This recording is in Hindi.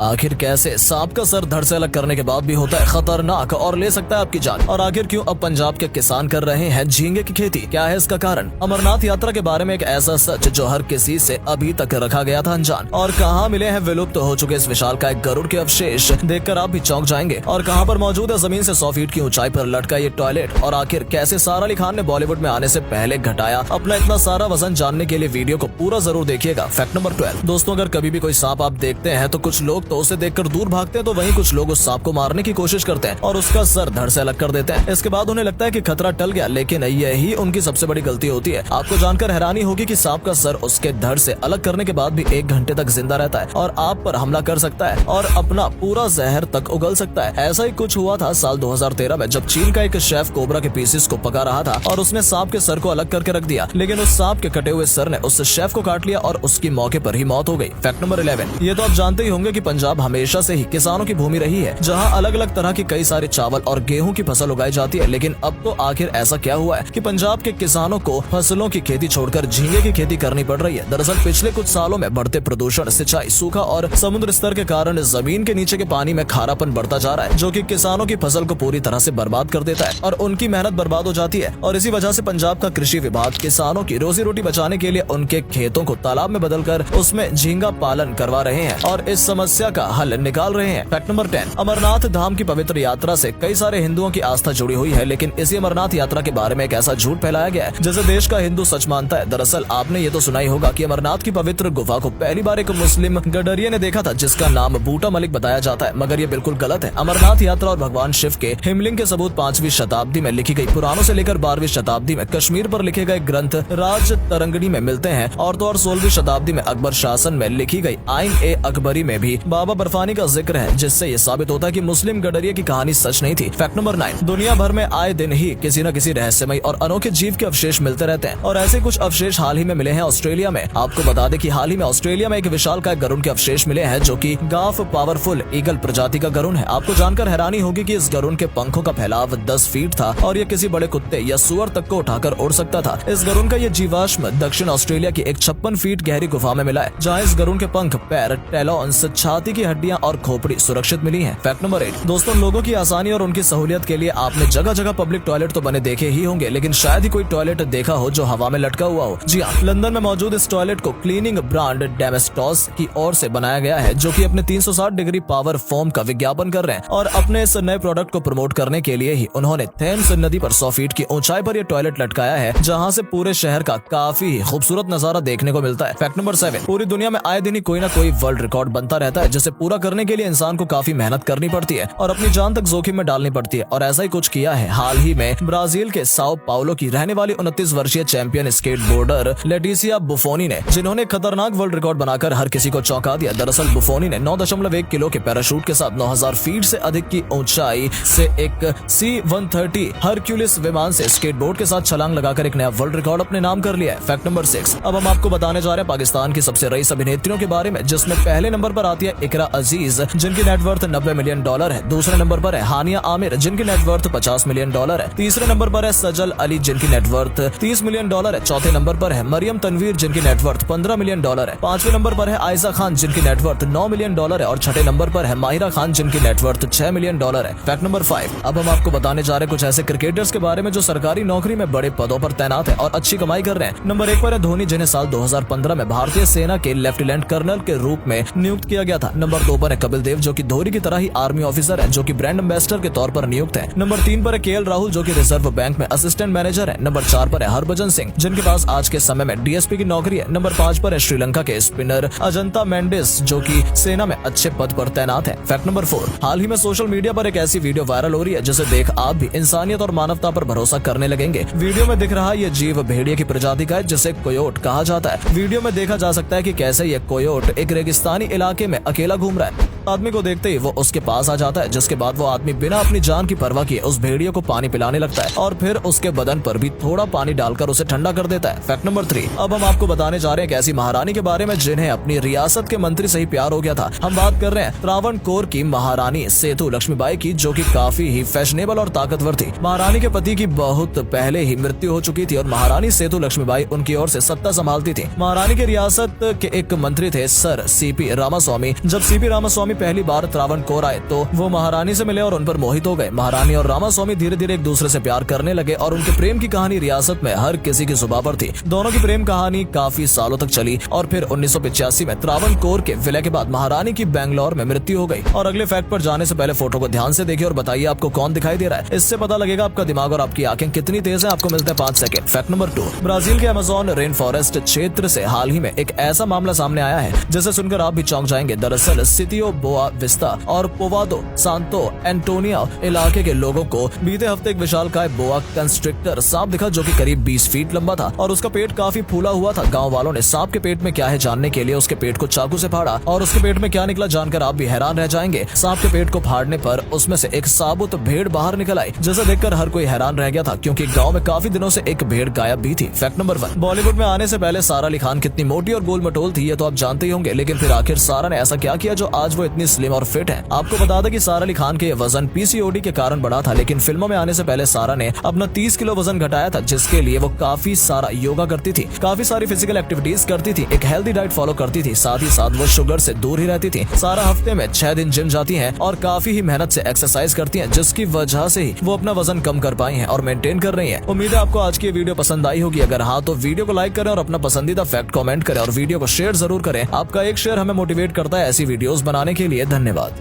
आखिर कैसे सांप का सर धड़ से अलग करने के बाद भी होता है खतरनाक और ले सकता है आपकी जान। और आखिर क्यों अब पंजाब के किसान कर रहे हैं झींगे की खेती, क्या है इसका कारण? अमरनाथ यात्रा के बारे में एक ऐसा सच जो हर किसी से अभी तक रखा गया था अनजान। और कहाँ मिले हैं विलुप्त हो चुके इस विशालकाय गरुड़ के अवशेष, देखकर आप भी चौंक जाएंगे। और कहाँ पर मौजूद है जमीन से 100 फीट की ऊंचाई पर लटका ये टॉयलेट। और आखिर कैसे सारा अली खान ने बॉलीवुड में आने से पहले घटाया अपना इतना सारा वजन, जानने के लिए वीडियो को पूरा जरूर देखिएगा। Fact number 12। दोस्तों, अगर कभी भी कोई सांप आप देखते हैं तो कुछ लोग तो उसे देखकर दूर भागते हैं, तो वहीं कुछ लोग उस सांप को मारने की कोशिश करते हैं और उसका सर धड़ से अलग कर देते हैं। इसके बाद उन्हें लगता है कि खतरा टल गया, लेकिन यही उनकी सबसे बड़ी गलती होती है। आपको जानकर हैरानी होगी कि सांप का सर उसके धड़ से अलग करने के बाद भी 1 घंटे तक जिंदा रहता है और आप पर हमला कर सकता है और अपना पूरा जहर तक उगल सकता है। ऐसा ही कुछ हुआ था साल 2013 में, जब चीन का एक शेफ कोबरा के पीसेस को पका रहा था और उसने सांप के सर को अलग करके रख दिया, लेकिन उस सांप के कटे हुए सर ने उस शेफ को काट लिया और उसकी मौके पर ही मौत हो गई। Fact number 11। ये तो आप जानते ही होंगे कि पंजाब हमेशा से ही किसानों की भूमि रही है, जहां अलग अलग तरह की कई सारे चावल और गेहूं की फसल उगाई जाती है। लेकिन अब तो आखिर ऐसा क्या हुआ है कि पंजाब के किसानों को फसलों की खेती छोड़कर झींगे की खेती करनी पड़ रही है? दरअसल पिछले कुछ सालों में बढ़ते प्रदूषण, सिंचाई, सूखा और समुद्र स्तर के कारण जमीन के नीचे के पानी में खारापन बढ़ता जा रहा है, जो कि किसानों की फसल को पूरी तरह से बर्बाद कर देता है और उनकी मेहनत बर्बाद हो जाती है। और इसी वजह से पंजाब का कृषि विभाग किसानों की रोजी रोटी बचाने के लिए उनके खेतों को तालाब में बदलकर उसमें झींगा पालन करवा रहे हैं और इस समस्या का हल निकाल रहे हैं। Fact number 10। अमरनाथ धाम की पवित्र यात्रा से कई सारे हिंदुओं की आस्था जुड़ी हुई है, लेकिन इसी अमरनाथ यात्रा के बारे में एक ऐसा झूठ फैलाया गया है जैसे देश का हिंदू सच मानता है। दरअसल आपने ये तो सुना ही होगा कि अमरनाथ की पवित्र गुफा को पहली बार एक मुस्लिम गडरिये ने देखा था, जिसका नाम बूटा मलिक बताया जाता है, मगर ये बिल्कुल गलत है। अमरनाथ यात्रा और भगवान शिव के हिमलिंग के सबूत 5वीं शताब्दी में लिखी गई पुराणों से लेकर 12वीं शताब्दी में कश्मीर पर लिखे गए ग्रंथ राज तरंगनी में मिलते हैं और तो और 16वीं शताब्दी में अकबर शासन में लिखी गई आइन ए अकबरी में भी बाबा बर्फानी का जिक्र है, जिससे ये साबित होता है कि मुस्लिम गडरिये की कहानी सच नहीं थी। Fact number 9। दुनिया भर में आए दिन ही किसी न किसी रहस्यमय और अनोखे जीव के अवशेष मिलते रहते हैं और ऐसे कुछ अवशेष हाल ही में मिले हैं ऑस्ट्रेलिया में। आपको बता दें कि हाल ही में ऑस्ट्रेलिया में एक विशालकाय गरुड़ के अवशेष मिले हैं, जो कि गाफ पावरफुल ईगल प्रजाति का गरुड़ है। आपको जानकर हैरानी होगी कि इस गरुड़ के पंखों का फैलाव 10 फीट था और ये किसी बड़े कुत्ते या सुअर तक को उठाकर उड़ सकता था। इस गरुड़ का ये जीवाश्म दक्षिण ऑस्ट्रेलिया की एक 56 फीट गहरी गुफा में मिला है, जहाँ इस गरुड़ के पंख, पैर, टेलोन्स, छाती की हड्डियां और खोपड़ी सुरक्षित मिली है। Fact number 8। दोस्तों, लोगों की आसानी और उनकी सहूलियत के लिए आपने जगह जगह पब्लिक टॉयलेट तो बने देखे ही होंगे, लेकिन शायद ही कोई टॉयलेट देखा हो जो हवा में लटका हुआ हो। जी हाँ, लंदन में मौजूद इस टॉयलेट को क्लीनिंग ब्रांड डेमेस्टॉस की ओर से बनाया गया है, जो कि अपने 360 डिग्री पावर फोम का विज्ञापन कर रहे हैं और अपने इस नए प्रोडक्ट को प्रमोट करने के लिए ही उन्होंने थेम्स नदी पर 100 फीट की ऊंचाई पर यह टॉयलेट लटकाया है, जहां से पूरे शहर का काफी खूबसूरत नजारा देखने को मिलता है। Fact number 7। पूरी दुनिया में आए दिन ही कोई ना कोई वर्ल्ड रिकॉर्ड बनता रहता है, जिसे पूरा करने के लिए इंसान को काफी मेहनत करनी पड़ती है और अपनी जान तक जोखिम में डालनी पड़ती है। और ऐसा ही कुछ किया है हाल ही में ब्राजील के साओ पाउलो की रहने वाली 29 वर्षीय चैंपियन स्केटबोर्डर लेटिसिया बुफोनी ने, जिन्होंने खतरनाक वर्ल्ड रिकॉर्ड बनाकर हर किसी को चौंका दिया। दरअसल बुफोनी ने 9.1 किलो के पैराशूट के साथ 9000 फीट से अधिक की ऊंचाई से एक C-130 हरक्यूलिस विमान से स्केटबोर्ड के साथ छलांग लगाकर एक नया वर्ल्ड रिकॉर्ड अपने नाम कर लिया है। Fact number 6। अब हम आपको बताने जा रहे हैं पाकिस्तान की सबसे रईस अभिनेत्रियों के बारे में, जिसमें पहले नंबर पर आती है इकरा अजीज, जिनकी नेटवर्थ $90 मिलियन है। दूसरे नंबर पर है हानिया आमिर, जिनकी नेटवर्थ $50 मिलियन है। तीसरे नंबर पर है सजल अली, जिनकी नेटवर्थ $30 मिलियन है। चौथे नंबर पर है मरियम तनवीर, जिनकी नेटवर्थ $15 मिलियन है। पांचवें नंबर पर है आयशा खान, जिनकी नेटवर्थ $9 मिलियन है और छठे नंबर पर है माहिरा खान, जिनकी नेटवर्थ $6 मिलियन है। Fact number 5। अब हम आपको बताने जा रहे हैं कुछ ऐसे क्रिकेटर्स के बारे में जो सरकारी नौकरी में बड़े पदों पर तैनात है और अच्छी कमाई कर रहे हैं। नंबर 1 पर है धोनी, जिन्हें साल 2015 में भारतीय सेना के लेफ्टिनेंट कर्नल के रूप में नियुक्त किया गया था। नंबर 2 पर है कपिल देव, जो कि धोनी की तरह ही आर्मी ऑफिसर है, जो कि ब्रांड एम्बेसडर के तौर पर नियुक्त है। नंबर 3 पर है KL राहुल, जो कि रिजर्व बैंक में असिस्टेंट मैनेजर है। नंबर 4 पर है हरभजन सिंह, जिनके पास आज के समय में DSP की नौकरी है। नंबर 5 पर है श्रीलंका के स्पिनर अजंता मेंडिस, जो कि सेना में अच्छे पद पर तैनात है। Fact number 4। हाल ही में सोशल मीडिया पर एक ऐसी वीडियो वायरल हो रही है जिसे देख आप भी इंसानियत और मानवता पर भरोसा करने लगेंगे। वीडियो में दिख रहा ये जीव भेड़िए की प्रजाति का है, जिसे कोयोट कहा जाता है। वीडियो में देखा जा सकता है कि कैसे ये कोयोट एक रेगिस्तानी इलाके में अकेला घूम रहा है। आदमी को देखते ही वो उसके पास आ जाता है, जिसके बाद वो आदमी बिना अपनी जान की परवाह किए उस भेड़िए को पानी पिलाने लगता है और फिर उसके बदन पर भी थोड़ा पानी डालकर उसे ठंडा कर देता है। Fact number 3। अब हम आपको बताने जा रहे हैं एक ऐसी महारानी के बारे में जिन्हें अपनी रियासत के मंत्री से ही प्यार हो गया था। हम बात कर रहे हैं त्रावणकोर की महारानी सेतु लक्ष्मीबाई की, जो कि काफी ही फैशनेबल और ताकतवर थी। महारानी के पति की बहुत पहले ही मृत्यु हो चुकी थी और महारानी सेतु लक्ष्मीबाई उनकी ओर से सत्ता संभालती थी। महारानी की रियासत के एक मंत्री थे सर CP रामास्वामी। जब CP रामास्वामी रामास्वामी पहली बार त्रावणकोर आए तो वो महारानी से मिले और उन पर मोहित हो गए। महारानी और रामास्वामी धीरे धीरे एक दूसरे से प्यार करने लगे और उनके प्रेम की कहानी रियासत में हर किसी की जुबान पर थी। दोनों की प्रेम कहानी काफी सालों तक चली और फिर 1985 में त्रावणकोर के विलय के बाद महारानी की बेंगलोर में मृत्यु हो गई। और अगले फैक्ट पर जाने से पहले फोटो को ध्यान से देखिए और बताइए आपको कौन दिखाई दे रहा है। इससे पता लगेगा आपका दिमाग और आपकी आंखें कितनी तेज है। आपको मिलते हैं 5 सेकंड। फैक्ट नंबर 2, ब्राजील के अमेज़न रेन फॉरेस्ट क्षेत्र से हाल ही में एक ऐसा मामला सामने आया है जिसे सुनकर आप भी चौंक जाएंगे। दरअसल सिटियो बोआ विस्ता और पोवादो सांतो एंटोनिया इलाके के लोगों को बीते हफ्ते एक विशालकाय बोआ कंस्ट्रिक्टर सांप दिखा जो कि करीब 20 फीट लंबा था और उसका पेट काफी फूला हुआ था। गांव वालों ने सांप के पेट में क्या है जानने के लिए उसके पेट को चाकू से फाड़ा और उसके पेट में क्या निकला जानकर आप भी हैरान रह जाएंगे। सांप के पेट को फाड़ने पर उसमें से एक साबुत भेड़ बाहर निकल आई जिसे देखकर हर कोई हैरान रह गया था क्योंकि गांव में काफी दिनों से एक भेड़ गायब भी थी। फैक्ट नंबर 1, बॉलीवुड में आने से पहले सारा अली खान कितनी मोटी और गोल मटोल थी ये तो आप जानते ही होंगे, लेकिन फिर आखिर सारा ने ऐसा क्या किया जो आज वो इतनी स्लिम और फिट है। आपको बता दें कि सारा अली खान के वजन पीसीओडी के कारण बढ़ा था, लेकिन फिल्मों में आने से पहले सारा ने अपना 30 किलो वजन घटाया था जिसके लिए वो काफी सारा योगा करती थी, काफी सारी फिजिकल एक्टिविटीज करती थी, एक हेल्दी डाइट फॉलो करती थी, साथ ही साथ वो शुगर से दूर ही रहती थी। सारा हफ्ते में 6 दिन जिम जाती है और काफी ही मेहनत से एक्सरसाइज करती है जिसकी वजह से ही वो अपना वजन कम कर पाई है और मेंटेन कर रही है। उम्मीद है आपको आज की वीडियो पसंद आई होगी। अगर हाँ तो वीडियो को लाइक करें और अपना पसंदीदा फैक्ट कमेंट करें और वीडियो को शेयर जरूर करें। आपका एक शेयर हमें मोटिवेट करता है ऐसी वीडियोस बनाने के लिए। धन्यवाद।